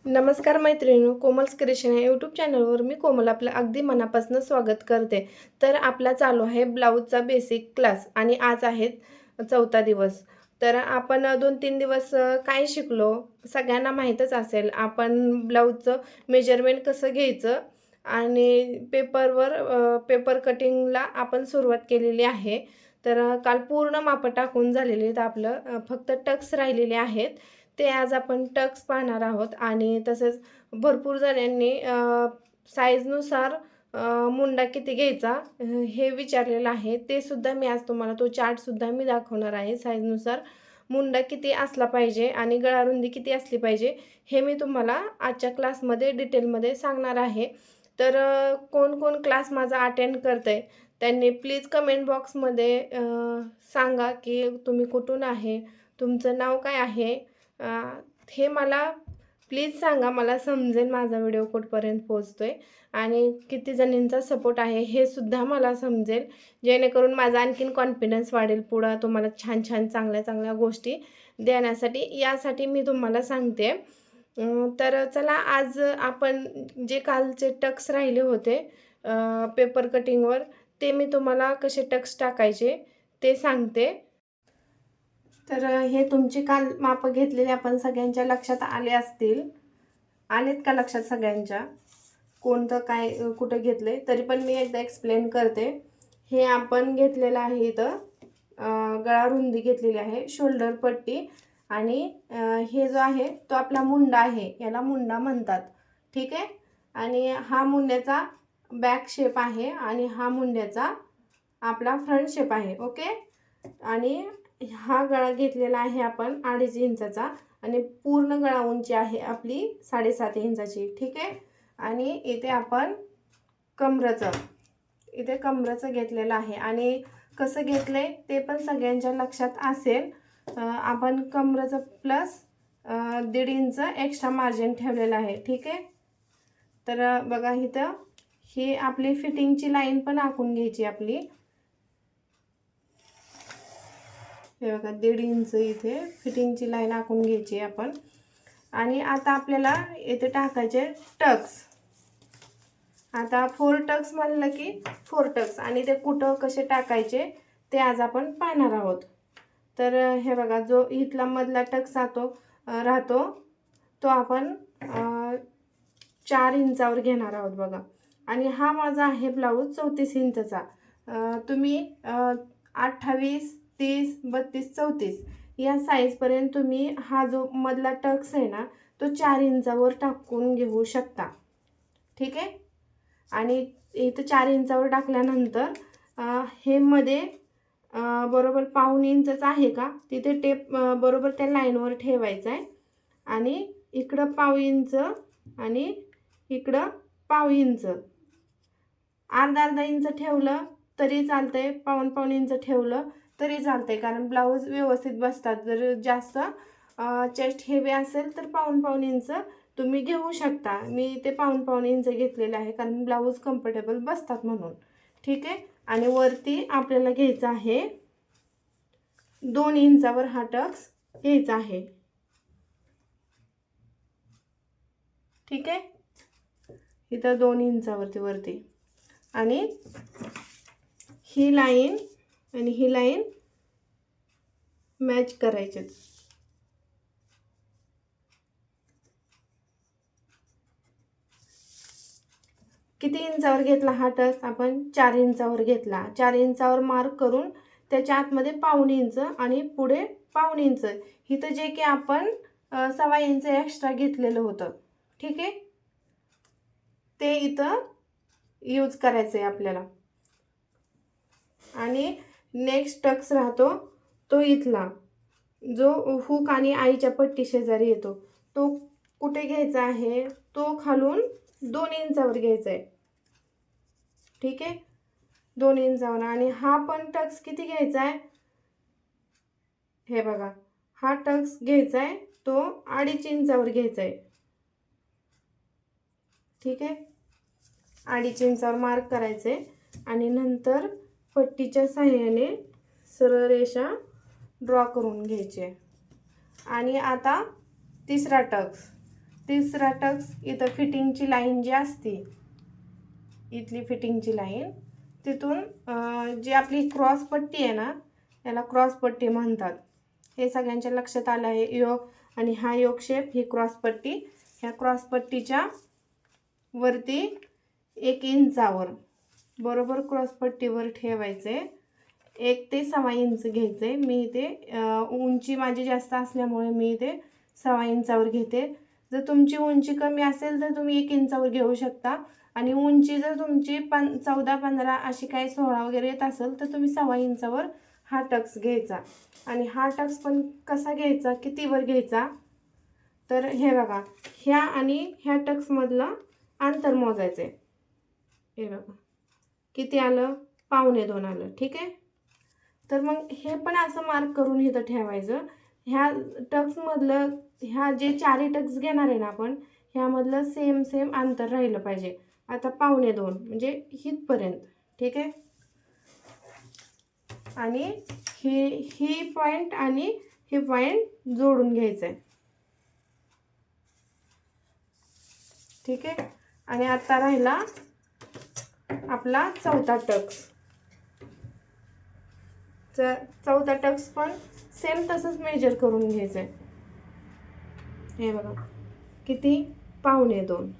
नमस्कार मैत्रिणींनो, कोमल्स क्रिएशन या यूट्यूब चॅनलवर मी कोमल आपलं अगदी मनापासून स्वागत करते. तर आपला चालू आहे ब्लाऊजचा बेसिक क्लास आणि आज आहे 4था दिवस. तर आपण 2-3 दिवस काय शिकलो सगळ्यांना माहीतच असेल. आपण ब्लाऊजचं मेजरमेंट कसं घ्यायचं आणि पेपर कटिंगला आपण सुरुवात केलेली आहे. तर काल पूर्ण मापं टाकून झालेले आहेत. आपलं फक्त टक्स राहिलेले आहेत. ते आज आपण टक्स पाहणार आहोत आणि तसंच भरपूर जणांनी साईजनुसार मुंडा किती घ्यायचा हे विचारलेलं आहे. ते सुद्धा मी आज तुम्हाला तो चार्टसुद्धा मी दाखवणार आहे. साईजनुसार मुंडा किती असला पाहिजे आणि गळारुंदी किती असली पाहिजे हे मी तुम्हाला आजच्या क्लासमध्ये डिटेलमध्ये सांगणार आहे. तर कोण क्लास माझा अटेंड करतंय त्यांनी प्लीज कमेंट बॉक्समध्ये सांगा की तुम्ही कुठून आहे, तुमचं नाव काय आहे. हे मला प्लीज सांगा, मला समजेल माझा व्हिडिओ कुठपर्यंत पोहोचतोय आणि किती जणींचा सपोर्ट आहे हे सुद्धा मला समजेल, जेणेकरून माझा आणखीन कॉन्फिडन्स वाढेल पुढं तुम्हाला छान चांगल्या गोष्टी देण्यासाठी. यासाठी मी तुम्हाला सांगते. तर चला आज आपण जे कालचे टक्स राहिले होते पेपर कटिंगवर ते मी तुम्हाला कसे टक्स टाकायचे ते सांगते. तर हे तुमची काल मापं घेतलेले आपण सगळ्यांच्या लक्षात आलेत का लक्षात सगळ्यांच्या? कोणतं काय कुठं घेतलंय तरी पण मी एकदा एक्सप्लेन करते. हे आपण घेतलेलं आहे इथं गळा रुंदी घेतलेली आहे, शोल्डर पट्टी आणि हे जो आहे तो आपला मुंडा आहे, याला मुंडा म्हणतात. ठीक आहे. आणि हा मुंड्याचा बॅक शेप आहे आणि हा मुंड्याचा आपला फ्रंट शेप आहे. ओके. आणि हा गळा घेतलेला आहे आपण 2.5 इंचाचा आणि पूर्ण गळा उंची आहे आपली 7.5 इंचाची. ठीक आहे. आणि इथे आपण कमरेचं घेतलेलं आहे आणि कसं घेतलंय ते पण सगळ्यांच्या लक्षात असेल. आपण कमरेचं प्लस 1.5 इंच एक्स्ट्रा मार्जिन ठेवलेलं आहे. ठीक आहे. तर बघा इथं ही आपली फिटिंगची लाईन पण आखून घ्यायची आपली. हे बघा 1.5 इंच इथे फिटिंगची लाईन आखून घ्यायची आपण. आणि आता आपल्याला इथे टाकायचे टक्स. आता 4 टक्स म्हणलं की 4 टक्स आणि ते कुठं कसे टाकायचे ते आज आपण पाहणार आहोत. तर हे बघा जो इथला मधला टक्स राहतो तो आपण 4 इंचावर घेणार आहोत बघा. आणि हा माझा आहे ब्लाऊज 34 इंचचा. तुम्ही 28, 30, 32, 34 या साईजपर्यंत तुम्ही हा जो मधला टक्स आहे ना तो 4 इंचावर टाकून घेऊ शकता. ठीक आहे. आणि इथं 4 इंचावर टाकल्यानंतर हे मध्ये बरोबर 1/2 इंचच आहे का तिथे टेप बरोबर त्या लाईनवर ठेवायचं आहे. आणि इकडं 1/2 इंच आणि इकडं 1/2 इंच, अर्धा इंच ठेवलं तरी चालतंय, 1/2 इंच ठेवलं तरी चालतंय, कारण ब्लाऊज व्यवस्थित बसतात. जर जास्त चेस्ट हेवी असेल तर 1/2 इंच तुम्ही घेऊ शकता. मी ते 1/2 इंच घेतलेलं आहे कारण ब्लाऊज कम्फर्टेबल बसतात म्हणून. ठीक आहे. आणि वरती आपल्याला घ्यायचा आहे 2 इंचावर हा टक्स घ्यायचा आहे. ठीक आहे. इथं 2 इंचावरती वरती आणि ही लाईन आणि ही लाईन मॅच करायचे. किती इंचावर घेतला हा टक्स आपण? 4 इंचावर घेतला. 4 इंचावर मार्क करून त्याच्या आतमध्ये 1/2 इंच आणि पुढे 1/2 इंच. इथं जे की आपण 1/2 इंच एक्स्ट्रा घेतलेलं होतं. ठीक आहे. ते इथं यूज करायचं आहे आपल्याला. आणि नेक्स्ट टक्स राहतो तो इथला जो हुक आणि आईच्या पट्टी शेजारी येतो तो कुठे घ्यायचा आहे? तो खालून 2 इंचावर घ्यायचा आहे. ठीक आहे. 2 इंचावर. आणि हा पण टक्स किती घ्यायचा आहे? हे बघा हा टक्स घ्यायचा आहे तो 2.5 इंचावर घ्यायचा आहे. ठीक आहे. 2.5 इंचावर मार्क करायचे आणि नंतर पट्टीच्या साहाय्याने सरळ रेषा ड्रॉ करून घ्यायची. आणि आता तिसरा टक्स तिसरा टक्स इथं फिटिंगची लाईन जी असते, इथली फिटिंगची लाईन, तिथून जी आपली क्रॉस पट्टी आहे ना, याला क्रॉस पट्टी म्हणतात. हे सगळ्यांच्या लक्षात आलं आहे. आणि हा योग शेप, ही क्रॉस पट्टी, ह्या क्रॉस पट्टीच्या वरती 1 इंचावर बरोबर क्रॉस पट्टीवर ठेवायचे. 1 ते 1.25 इंच घ्यायचे. मी इथे उंची माझी जास्त असल्यामुळे मी इथे 1.25 इंचावर घेते. जर तुमची उंची कमी असेल तर तुम्ही 1 इंचावर घेऊ शकता. आणि उंची जर तुमची 14-15 अशी काही 16 वगैरे येत असेल तर तुम्ही 1.25 इंचावर हा टक्स घ्यायचा. आणि हा टक्स पण कसा घ्यायचा, कितीवर घ्यायचा, तर हे बघा, ह्या आणि ह्या टक्समधलं अंतर मोजायचं आहे. हे बघा किती आलं, 1.25 आलं. ठीक आहे. तर मग हे पण असं मार्क करून इथं ठेवायचं. ह्या टक्समधलं, ह्या जे 4 टक्स घेणार आहे ना आपण, ह्यामधलं सेम अंतर राहिलं पाहिजे. आता 1.25 म्हणजे इथपर्यंत. ठीक आहे. आणि ही पॉईंट आणि हे पॉईंट जोडून घ्यायचं आहे. ठीक आहे. आणि आता राहिला आपला चौथा टक्स. चौथा टक्स पण सेम तसंच मेजर करून घ्यायचं आहे. हे बघा किती, 1.25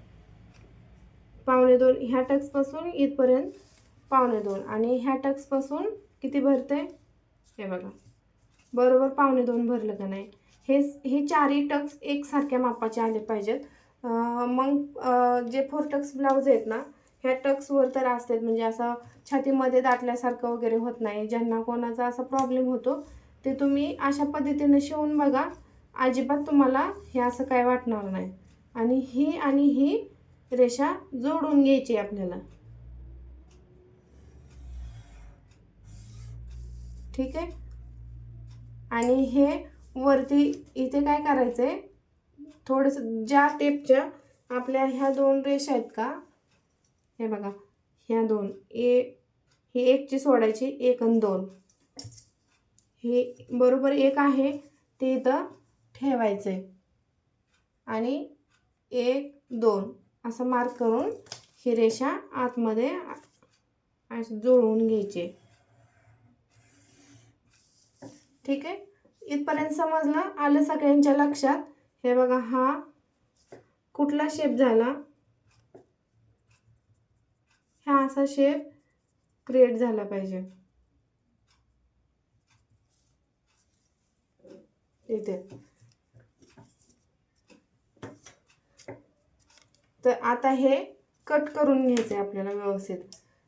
ह्या टक्सपासून इथपर्यंत 1.25. आणि ह्या टक्सपासून किती भरते, हे बघा बरोबर 1.25 भरलं का नाही. हे 4 टक्स एकसारख्या मापाचे आले पाहिजेत. मग जे 4 टक्स ब्लाऊज आहेत ना, ह्या टक्सवर तर असतात, म्हणजे असं छातीमध्ये दाटल्यासारखं वगैरे होत नाही. ज्यांना कोणाचा असा प्रॉब्लेम होतो ते तुम्ही अशा पद्धतीने शिवून बघा, अजिबात तुम्हाला हे असं काय वाटणार नाही. आणि ही रेषा जोडून घ्यायची आपल्याला. ठीक आहे. आणि हे वरती इथे काय करायचं आहे, थोडंसं ज्या टेपच्या आपल्या ह्या 2 रेषा आहेत का, हे बघा ह्या 2, ही 1 ची सोडायची, 1 आणि 2, हे बरोबर 1 आहे ते इथं ठेवायचं आहे. आणि 1, 2 असं मार्क करून ही रेषा आतमध्ये असं जोडून घ्यायची. ठीक आहे. इथपर्यंत समजलं, आलं सगळ्यांच्या लक्षात. हे बघा हा कुठला शेप झाला, हा असा शेप क्रिएट झाला पाहिजे इथे. तर आता हे कट करून घ्यायचं आहे आपल्याला व्यवस्थित.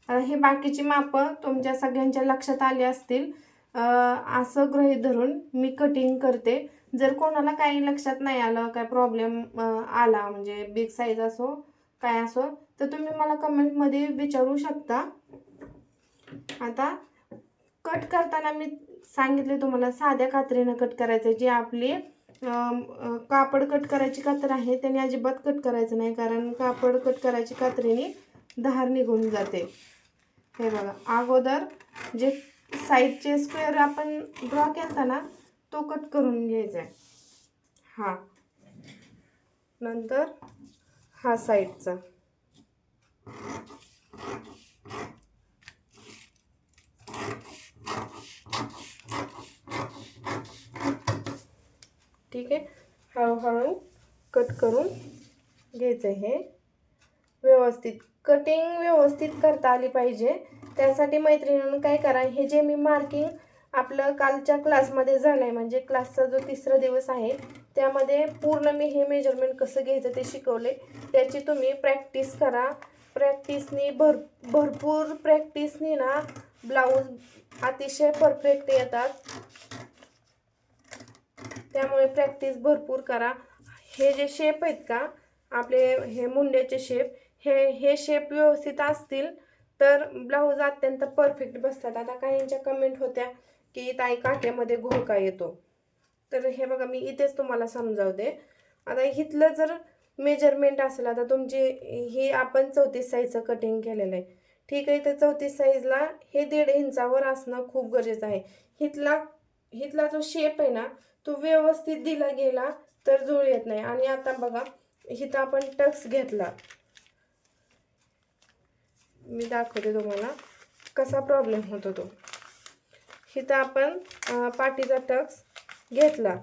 आता हे बाकीची मापं तुमच्या सगळ्यांच्या लक्षात आली असतील. असं गृहीत धरून मी कटिंग करते. जर कोणाला काही लक्षात नाही आलं, काय प्रॉब्लेम आला, म्हणजे बिग साईज असो काय असो, तर तुम्ही मला कमेंटमध्ये विचारू शकता. आता कट करताना मी सांगितले तुम्हाला साध्या कात्रीनं कट करायचं. जी आपली कापड कट करायची कात्र आहे त्याने अजिबात कट करायचं नाही, कारण कापड कट करायची कात्रीने धार निघून जाते. हे बघा, अगोदर जे साईडचे स्क्वेअर आपण ड्रॉ केला ना, तो कट करून घ्यायचा आहे. हा नंतर हा साईडचा. ठीक आहे. हळूहळू कट करून घ्यायचं. हे व्यवस्थित कटिंग व्यवस्थित करता आली पाहिजे. त्यासाठी मैत्रिणींनो काय करा, हे जे मी मार्किंग आपलं कालच्या क्लासमध्ये झालं आहे, म्हणजे क्लासचा जो 3रा दिवस आहे त्यामध्ये पूर्ण मी हे मेजरमेंट कसं घ्यायचं ते शिकवले. त्याची तुम्ही प्रॅक्टिस करा. प्रॅक्टिसनी भरपूर प्रॅक्टिसनी ना ब्लाऊज अतिशय परफेक्ट येतात. त्यामुळे प्रॅक्टिस भरपूर करा. हे जे शेप आहेत का आपले, हे मुंड्याचे शेप, हे शेप व्यवस्थित असतील तर ब्लाऊज अत्यंत परफेक्ट बसतात. आता काहींच्या कमेंट होत्या की ताई काट्यामध्ये घोळका येतो, तर हे बघा मी इथेच तुम्हाला समजावते. आता इथलं जर मेजरमेंट असेल, आता तुमची ही आपण 34 साईजचं कटिंग केलेलं आहे. ठीक आहे. तर 34 साईजला हे 1.5 इंचावर असणं खूप गरजेचं आहे. इथला जो शेप आहे ना, तो व्यवस्थित दिला गेला तर जुळ येत नाही. आणि आता बघा इथं आपण टक्स घेतला, मी दाखवते तुम्हाला कसा प्रॉब्लेम होतो तो. इथं आपण पाठीचा टक्स घेतला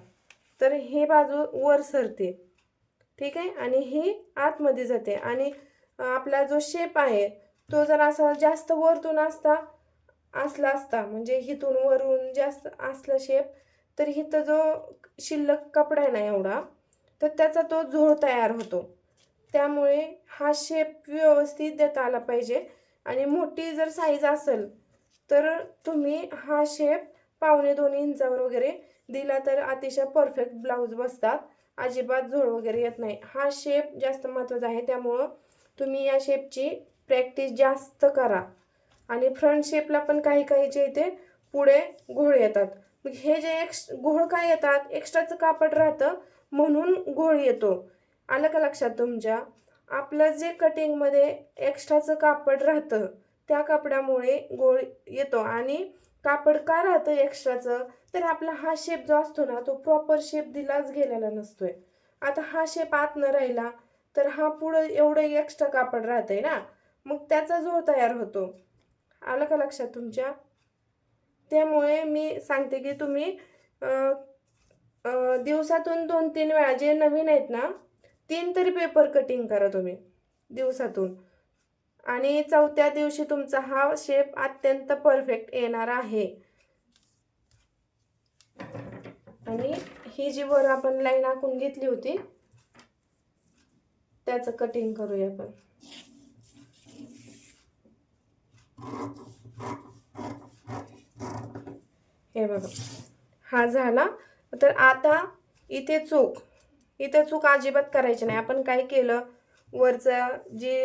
तर ही बाजू वर सरते, ठीक आहे, आणि ही आतमध्ये जाते. आणि आपला जो शेप आहे तो जर असा जास्त वरतून असला असता, म्हणजे इथून वरून जास्त असला शेप, तर इथं जो शिल्लक कपडा आहे ना एवढा, तर त्याचा तो झोळ तयार होतो. त्यामुळे हा शेप व्यवस्थित देता आला पाहिजे. आणि मोठी जर साईज असेल तर तुम्ही हा शेप 1.25 इंचावर वगैरे दिला तर अतिशय परफेक्ट ब्लाऊज बसतात, अजिबात झोळ वगैरे येत नाही. हा शेप जास्त महत्त्वाचा आहे, त्यामुळं तुम्ही या शेपची प्रॅक्टिस जास्त करा. आणि फ्रंट शेपला पण काही काहीचे इथे पुढे घोळ येतात. मग हे जे घोळ काय येतात, एक्स्ट्राचं कापड राहतं म्हणून घोळ येतो. आलं का लक्षात तुमच्या? आपलं जे कटिंगमध्ये एक्स्ट्राचं कापड राहतं त्या कापडामुळे घोळ येतो. आणि कापड का राहतं एक्स्ट्राचं, तर आपला हा शेप जो असतो ना तो प्रॉपर शेप दिलाच गेलेला नसतोय. आता हा शेप आत न राहिला तर हा पुढं एवढं एक्स्ट्रा कापड राहतंय ना, मग त्याचा झोळ तयार होतो. आलं का लक्षात तुमच्या? त्यामुळे मी सांगते की तुम्ही दिवसातून 2-3 वेळा, जे नवीन आहेत ना 3 तरी पेपर कटिंग करा तुम्ही दिवसातून. आणि 4थ्या दिवशी तुमचा हा शेप अत्यंत परफेक्ट येणार आहे. आणि ही जी वर आपण लाईन आखून घेतली होती त्याचं कटिंग करूया आपण. हे बघा, हा झाला. तर आता इथे चूक अजिबात करायची नाही. आपण काय केलं, वरचं जे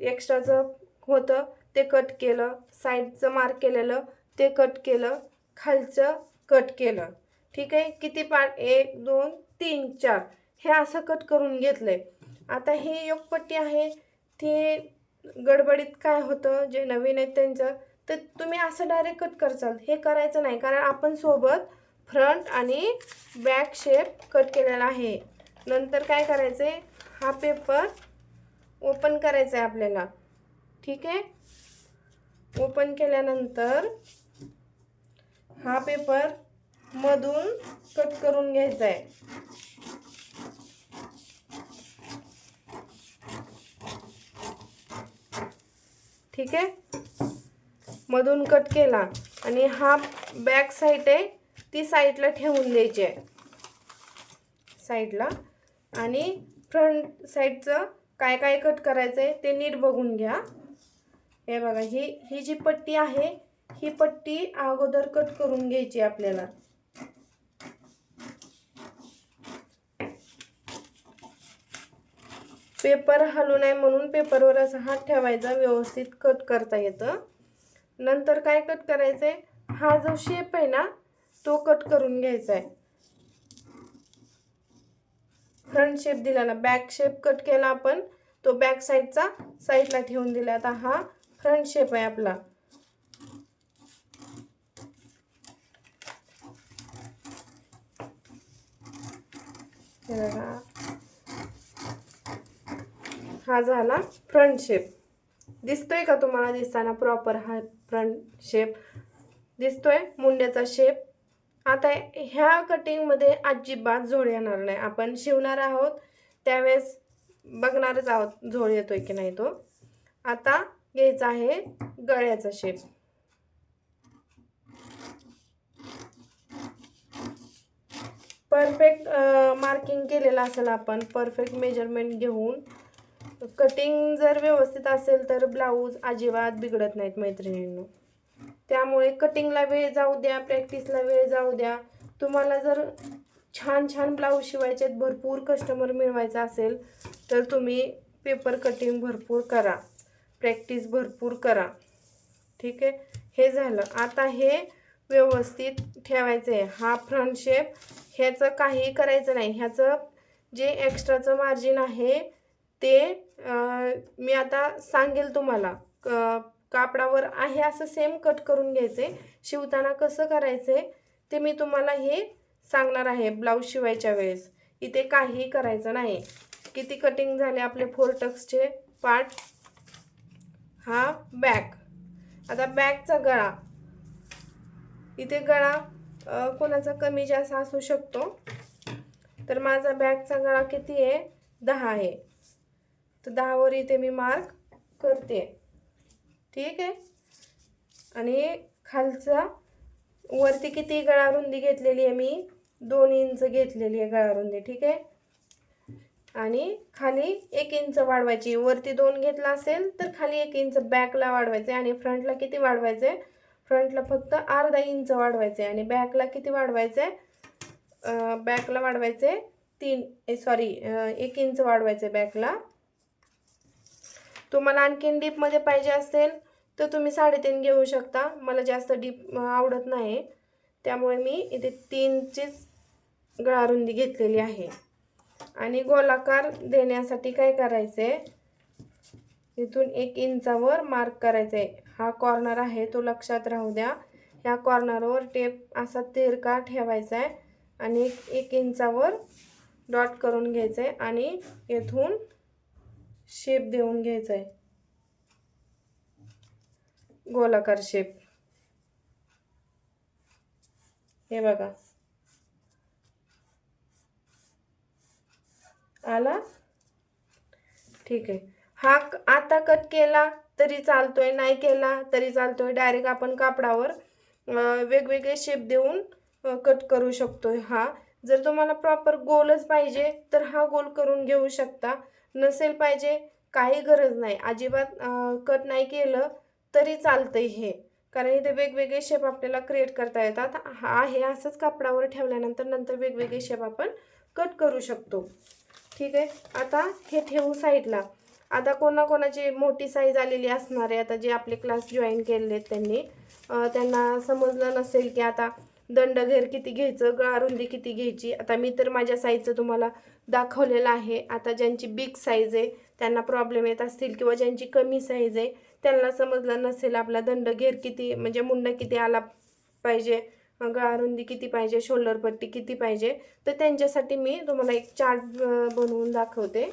एक्स्ट्राचं होतं ते कट केलं, साईडचं मार्क केलेलं ते कट केलं, खालचं कट केलं, ठीक आहे. किती पार्ट, 1 2 3 4 हे असं कट करून घेतलंय. आता ही योगपट्टी आहे, ती गडबडीत काय होतं, जे नवीन आहेत त्यांचं, तर तुम्ही असं डायरेक्ट कट करचाल, हे करायचं नाही. कारण आपण सोबत फ्रंट आणि बॅक शेप कट केलेला आहे. नंतर काय करायचं आहे, हा पेपर ओपन करायचा आहे आपल्याला, ठीक आहे. ओपन केल्यानंतर हा पेपर मधून कट करून घ्यायचा आहे. ठीक आहे, मधून कट केला आणि हा बॅक साईड आहे ती साईडला ठेवून द्यायची आहे साईडला. आणि फ्रंट साईडचं काय काय कट करायचं आहे ते नीट बघून घ्या. हे बघा, ही जी पट्टी आहे ही पट्टी अगोदर कट करून घ्यायची आपल्याला. पेपर हलू नये म्हणून पेपरवर असा हात ठेवायचा, व्यवस्थित कट करता येतं. नंतर काय कट करायचं आहे, हा जो शेप आहे ना तो कट करून घ्यायचा आहे. फ्रंट शेप दिला ना, बॅक शेप कट केला आपण, तो बॅक साईडचा साईडला ठेवून दिला. आता हा फ्रंट शेप आहे आपला. हा झाला फ्रंट शेप. दिसतोय का तुम्हाला? दिसताना प्रॉपर हा फ्रंट शेप दिसतोय, मुंड्याचा शेप. आता ह्या कटिंगमध्ये अजिबात झोळ येणार नाही. आपण शिवणार आहोत त्यावेळेस बघणारच आहोत झोळ येतोय की नाही तो. आता घ्यायचा आहे गळ्याचा शेप. परफेक्ट मार्किंग केलेलं असेल आपण, परफेक्ट मेजरमेंट घेऊन कटिंग जर व्यवस्थित असेल तर ब्लाऊज अजिबात बिघडत नाहीत मैत्रिणींनो. त्यामुळे कटिंगला वेळ जाऊ द्या, प्रॅक्टिसला वेळ जाऊ द्या. तुम्हाला जर छान छान ब्लाऊज शिवायचे, भरपूर कस्टमर मिळवायचा असेल तर तुम्ही पेपर कटिंग भरपूर करा, प्रॅक्टिस भरपूर करा, ठीक आहे. हे झालं. आता हे व्यवस्थित ठेवायचं आहे. हा फ्रंट शेप, ह्याचं काही करायचं नाही. ह्याचं जे एक्स्ट्राचं मार्जिन आहे ते मी आता सांगेल तुम्हाला. कापडावर आहे असं सेम कट करून घ्यायचे. शिवताना कसं करायचं ते मी तुम्हाला हे सांगणार आहे ब्लाऊज शिवायच्या वेळेस. इथे काही करायचं नाही. किती कटिंग झाले आपले 4 टक्सचे पार्ट. हा बॅक. आता बॅकचा गळा, इथे गळा कोणाचा कमी जास्त असू शकतो. तर माझा बॅकचा गळा किती आहे, 10 आहे. तर 10 वर इथे मी मार्क करते. ठीक आहे. आणि खालचा वरती किती गळा रुंदी घेतलेली आहे मी, 2 इंच घेतलेली आहे गळा रुंदी. ठीक आहे. आणि खाली 1 इंच वाढवायची. वरती 2 घेतला असेल तर खाली 1 इंच बॅकला वाढवायचे. आणि फ्रंटला किती वाढवायचे, फ्रंटला फक्त अर्धा इंच वाढवायचे. आणि बॅकला किती वाढवायचे, बॅकला वाढवायचे 1 इंच वाढवायचे बॅकला. तुम्हाला आणखीन डीपमध्ये पाहिजे असेल तर तुम्ही 3.5 घेऊ शकता. मला जास्त डीप आवडत नाही, त्यामुळे मी इथे 3चीच गळा रुंदी घेतलेली आहे. आणि गोलाकार देण्यासाठी काय करायचे, इथून 1 इंचावर मार्क करायचे. हा कॉर्नर आहे तो लक्षात राहू द्या. ह्या कॉर्नरवर टेप असा तिरका ठेवायचा आहे आणि 1 इंचावर डॉट करून घ्यायचे आणि येथून शेप देऊन घ्यायचा आहे, गोलाकार शेप. हे बघा आला. ठीक आहे. हा आता कट केला तरी चालतोय, नाही केला तरी चालतोय. डायरेक्ट आपण कापडावर वेगवेगळे शेप देऊन कट करू शकतोय. हा जर तुम्हाला प्रॉपर गोलच पाहिजे तर हा गोल करून घेऊ शकता. नसेल पाहिजे काही गरज नाही, अजिबात कट नाही केलं तरी चालतंय हे, कारण इथे वेगवेगळे शेप आपल्याला क्रिएट करता येतात. हा हे असंच कापडावर ठेवल्यानंतर नंतर वेगवेगळे शेप आपण कट करू शकतो. ठीक आहे. आता हे ठेवू साईडला. आता कोणाकोणाची मोठी साईज आलेली असणार आहे, आता जे आपले क्लास जॉईन केलेले त्यांनी त्यांना समजलं नसेल की आता दंडघेर किती घ्यायचं, गळा रुंदी किती घ्यायची. आता मी तर माझ्या साईजचं तुम्हाला दाखवलेलं आहे. आता ज्यांची बिग साईज आहे त्यांना प्रॉब्लेम येत असतील, किंवा ज्यांची कमी साईज आहे त्यांना समजलं नसेल आपला दंडघेर किती, म्हणजे मुंडा किती आला पाहिजे, गळा रुंदी किती पाहिजे, शोल्डर पट्टी किती पाहिजे, तर त्यांच्यासाठी मी तुम्हाला एक चार्ट बनवून दाखवते.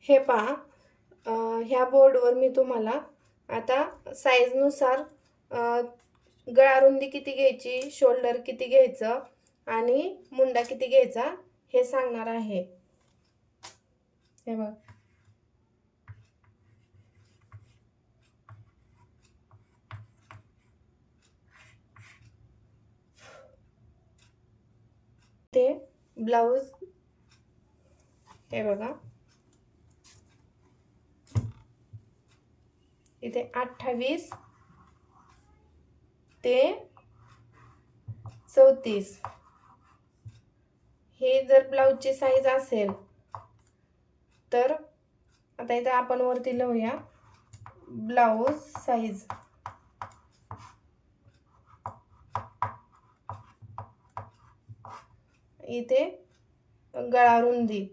हे पहा, ह्या बोर्डवर मी तुम्हाला आता साईजनुसार गळा रुंदी किती घ्यायची, शोल्डर किती घ्यायचं आणि मुंडा किती घ्यायचा हे सांगणार आहे. हे बघ, ते ब्लाऊज. हे बघा इथे 28 ते 34 हे जर ब्लाऊजची साईज असेल तर आता इथे आपण वरती लिहूया ब्लाऊज साईज. इथे गळा रुंदी,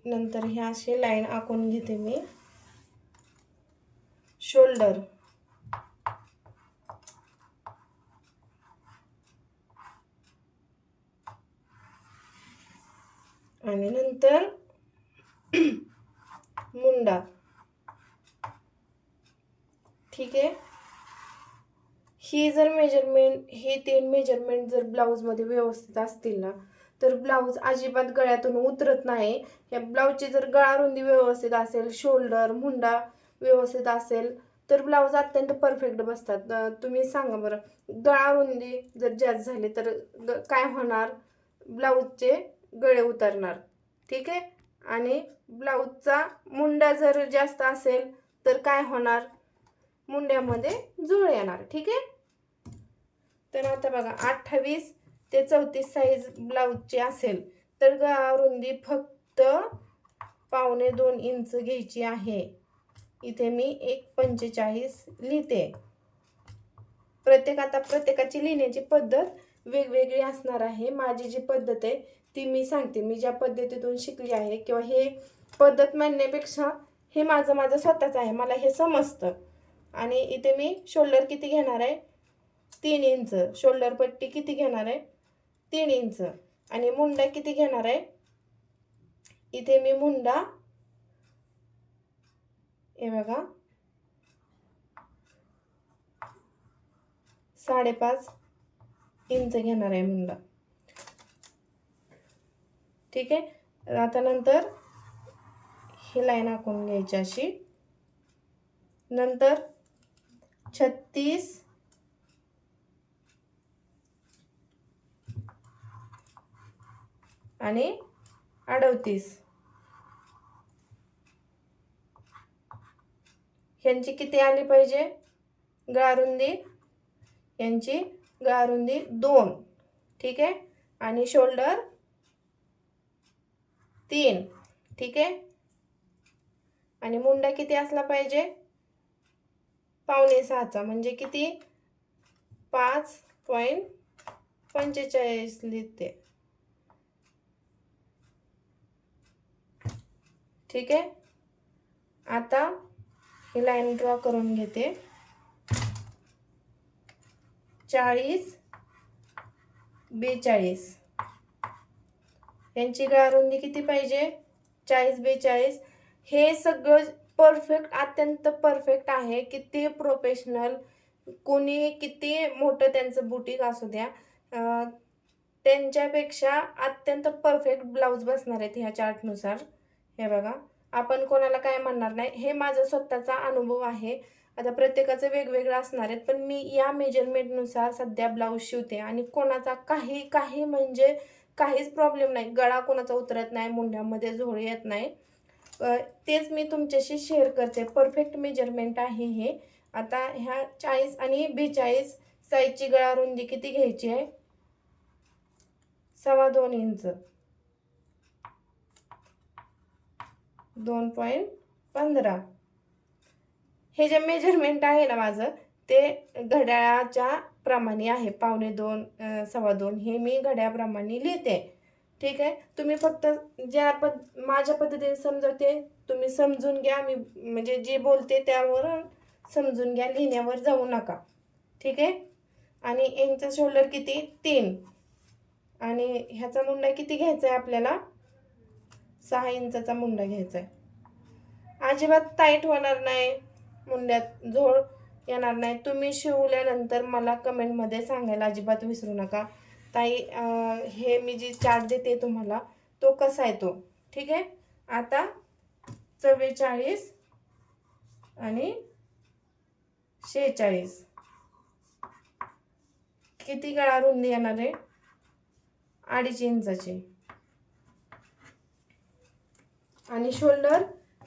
नंतर ह्या अशी लाईन आखून घेते मी. शोल्डर, आणि नंतर मुंडा. ठीक आहे. ही जर मेजरमेंट, हे 3 मेजरमेंट जर ब्लाऊजमध्ये व्यवस्थित असतील ना तर ब्लाऊज अजिबात गळ्यातून उतरत नाही. या ब्लाऊजची जर गळा रुंदी व्यवस्थित असेल, शोल्डर मुंडा व्यवस्थित असेल तर ब्लाऊज अत्यंत परफेक्ट बसतात. तुम्ही सांगा बरं, गळा रुंदी जर जास्त झाली तर काय होणार, ब्लाऊजचे गळे उतरणार. ठीक आहे. आणि ब्लाऊजचा मुंडा जर जास्त असेल तर काय होणार, मुंड्यामध्ये जुळ येणार. ठीक आहे. तर आता बघा 28 ते 34 साईज ब्लाऊजची असेल तर गळा रुंदी फक्त 1.25 इंच घ्यायची आहे. इथे मी 1.45 लिहिते. आता प्रत्येकाची लिहिण्याची पद्धत वेगवेगळी असणार आहे. माझी जी पद्धत आहे ती मी सांगते, मी ज्या पद्धतीतून शिकली आहे, किंवा हे पद्धत म्हणण्यापेक्षा हे माझं स्वतःचं आहे, मला हे समजतं. आणि इथे मी शोल्डर किती घेणार आहे, 3 इंच. शोल्डर पट्टी किती घेणार आहे, 3 इंच. आणि मुंडा किती घेणार आहे, इथे मी मुंडा हे बघा 5.5 इंच घेणार आहे मुंडा. ठीक आहे. आता नंतर ही लाईन आखून घ्यायची अशी. नंतर 36 आणि 38 ह्यांची किती आली पाहिजे गळारुंदी, यांची गळारुंदी 2. ठीक आहे. आणि शोल्डर 3. ठीक आहे. आणि मुंडा किती असला पाहिजे, 5.5चा, म्हणजे किती 5.45 लिहिते. ठीक आहे. आता ही लाईन ड्रॉ करून घेते. 40 42 यांची गळारुंदी किती पाहिजे, 40 42. हे सगळं परफेक्ट, अत्यंत परफेक्ट आहे. किती प्रोफेशनल, कोणी किती मोठं त्यांचं बुटीक असू द्या, त्यांच्यापेक्षा अत्यंत परफेक्ट ब्लाऊज बसणार आहेत ह्या चार्टनुसार. हे बघा, आपण कोणाला काय म्हणणार नाही, हे माझा स्वतःचा अनुभव आहे. आता प्रत्येकाचं वेगवेगळं असणार आहेत, पण मी या मेजरमेंटनुसार सध्या ब्लाऊज शिवते. आणि कोणाचा काही म्हणजे काहीच प्रॉब्लेम नाही. गळा कोणाचा उतरत नाही, मुंड्यामध्ये झोळी येत नाही. तेच मी तुमच्याशी शेअर करते. परफेक्ट मेजरमेंट आहे हे. आता ह्या 40 आणि 42 साईजची गळारुंदी किती घ्यायची आहे, 2.25 इंच. 2.15. हे जे मेजरमेंट आहे ना माझं, ते घड्याळाच्या प्रमाणे आहे. 2.25 2.25 हे मी घड्याळाप्रमाणे लिहिते. ठीक आहे. तुम्ही फक्त माझ्या पद्धतीने समजवते, तुम्ही समजून घ्या. मी म्हणजे जे बोलते त्यावर समजून घ्या, लिहिण्यावर जाऊ नका. ठीक आहे. आणि यांचा शोल्डर किती, 3. आणि ह्याचा मुंडा किती घ्यायचा आहे आपल्याला, 6 इंचाचा मुंडा घ्यायचा आहे. अजिबात टाईट होणार नाही, मुंड्यात झोळ येणार नाही. तुम्ही शिवल्यानंतर मला कमेंटमध्ये सांगायला अजिबात विसरू नका, ताई हे मी जी चार्ट देते तुम्हाला तो कसा आहे तो. ठीक आहे. आता 44 आणि 46 किती गळारुंदी येणार आहे, 2.5 इंचाची. आणि शोल्डर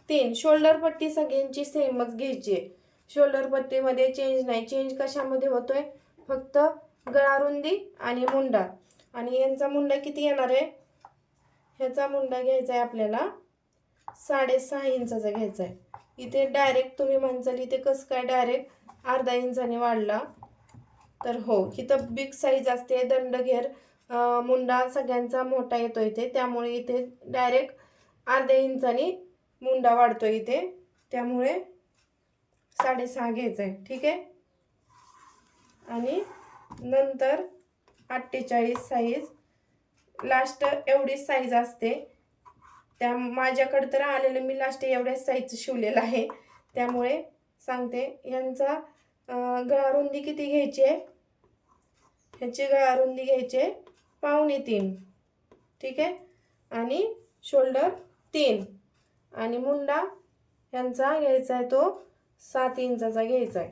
3. शोल्डर पट्टी सगळ्यांची सेमच घ्यायची आहे. शोल्डर पट्टीमध्ये चेंज नाही. चेंज कशामध्ये होतोय, फक्त गळारुंदी आणि मुंडा. आणि यांचा मुंडा किती येणार आहे, ह्याचा मुंडा घ्यायचा आहे आपल्याला 6.5 इंचाचा घ्यायचा आहे. इथे डायरेक्ट तुम्ही म्हणसाल इथे कसं काय डायरेक्ट अर्धा इंचाने वाढला, तर हो, इथं बिग साईज असते. दंडघेर मुंडा सगळ्यांचा मोठा येतो इथे, त्यामुळे इथे डायरेक्ट अर्ध्या इंचाने मुंडा वाढतो इथे, त्यामुळे 6.5 घ्यायचा आहे. ठीक आहे. आणि नंतर 48 साईज, लास्ट एवढीच साईज असते. त्या माझ्याकडे तर आलेलं मी लास्ट एवढ्याच साईजचं शिवलेलं आहे, त्यामुळे सांगते. यांचा गळारुंदी किती घ्यायची आहे, ह्याची गळारुंदी घ्यायची आहे 2.25. ठीक आहे. आणि शोल्डर 3. आणि मुंडा यांचा घ्यायचा आहे तो 7 इंचाचा घ्यायचा आहे.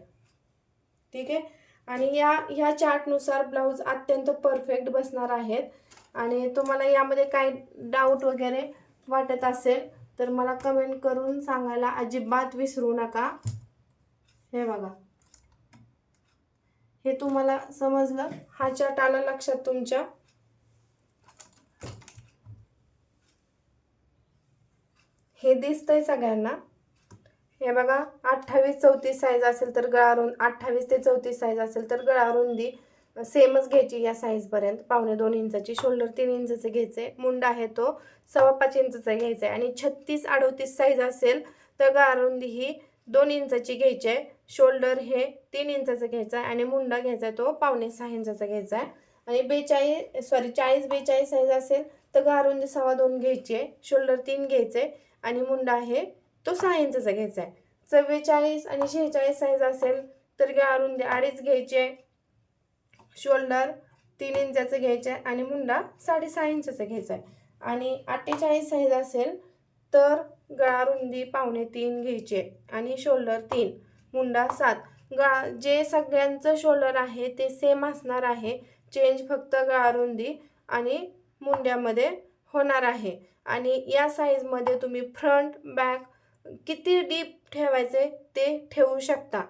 ठीक आहे. आणि ह्या चार्टनुसार ब्लाऊज अत्यंत परफेक्ट बसणार आहेत. आणि तुम्हाला यामध्ये काय डाऊट वगैरे वाटत असेल तर मला कमेंट करून सांगायला अजिबात विसरू नका. हे बघा, हे तुम्हाला समजलं, हा चार्ट आला लक्षात तुमच्या. हे दिसतंय सगळ्यांना. हे बघा, 28 34 साईज असेल तर गळारुंदी, 28 ते 34 साईज असेल तर गळारुंदी सेमच घ्यायची या साईजपर्यंत, 2.25 इंचाची. शोल्डर 3 इंचाचे घ्यायचे. मुंडा आहे तो 5.25 इंचाचा घ्यायचा आहे. आणि 36 38 साईज असेल तर गळारुंदी ही 2 इंचाची घ्यायची आहे. शोल्डर हे 3 इंचाचं घ्यायचं आहे आणि मुंडा घ्यायचा आहे तो 5.5 इंचाचा घ्यायचा आहे. आणि 40-42 साईज असेल तर गळारुंदी 2.25 घ्यायची आहे. शोल्डर 3 घ्यायचे आणि मुंडा आहे तो 6 इंचाचा घ्यायचा आहे. 44 आणि 46 साईज असेल तर गळारुंदी 2.5 घ्यायची आहे. शोल्डर 3 इंचाचं घ्यायचं आहे आणि मुंडा 6.5 इंचाचा घ्यायचा आहे. आणि 48 साईज असेल तर गळारुंदी 2.25 घ्यायची आहे आणि शोल्डर 3, मुंडा 7. जे सगळ्यांचं शोल्डर आहे ते सेम असणार आहे. चेंज फक्त गळारुंदी आणि मुंड्यामध्ये होणार आहे. आणि या साईजमध्ये तुम्ही फ्रंट बॅक किती डीप ठेवायचे ते ठेवू शकता.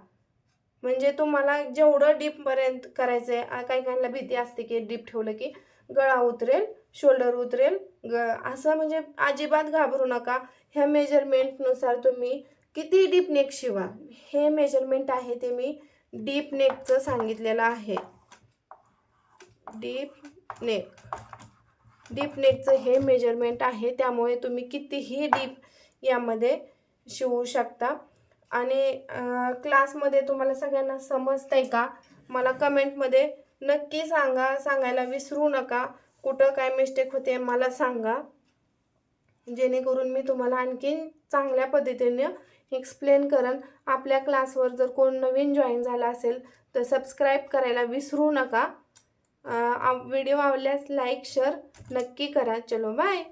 म्हणजे तुम्हाला जेवढं डीपपर्यंत करायचं आहे. काही काहींना भीती असते की डीप ठेवलं की गळा उतरेल, शोल्डर उतरेल. असं म्हणजे अजिबात घाबरू नका. ह्या मेजरमेंटनुसार तुम्ही किती डीप नेक शिवा. हे मेजरमेंट आहे ते मी डीप नेकचं सांगितलेलं आहे. डीप नेकचं हे मेजरमेंट आहे. त्यामुळे तुम्ही कितीही डीप यामध्ये शिवू शकता. आणि क्लासमध्ये तुम्हाला सगळ्यांना समजतंय का? मला कमेंटमध्ये नक्की सांगायला विसरू नका. कुठं काय मिस्टेक होते मला सांगा, जेणेकरून मी तुम्हाला आणखीन चांगल्या पद्धतीने एक्सप्लेन करेन. आपल्या क्लासवर जर कोण नवीन जॉईन झाला असेल तर सबस्क्राईब करायला विसरू नका. व्हिडिओ आवडल्यास लाईक शेअर नक्की करा. चलो बाय.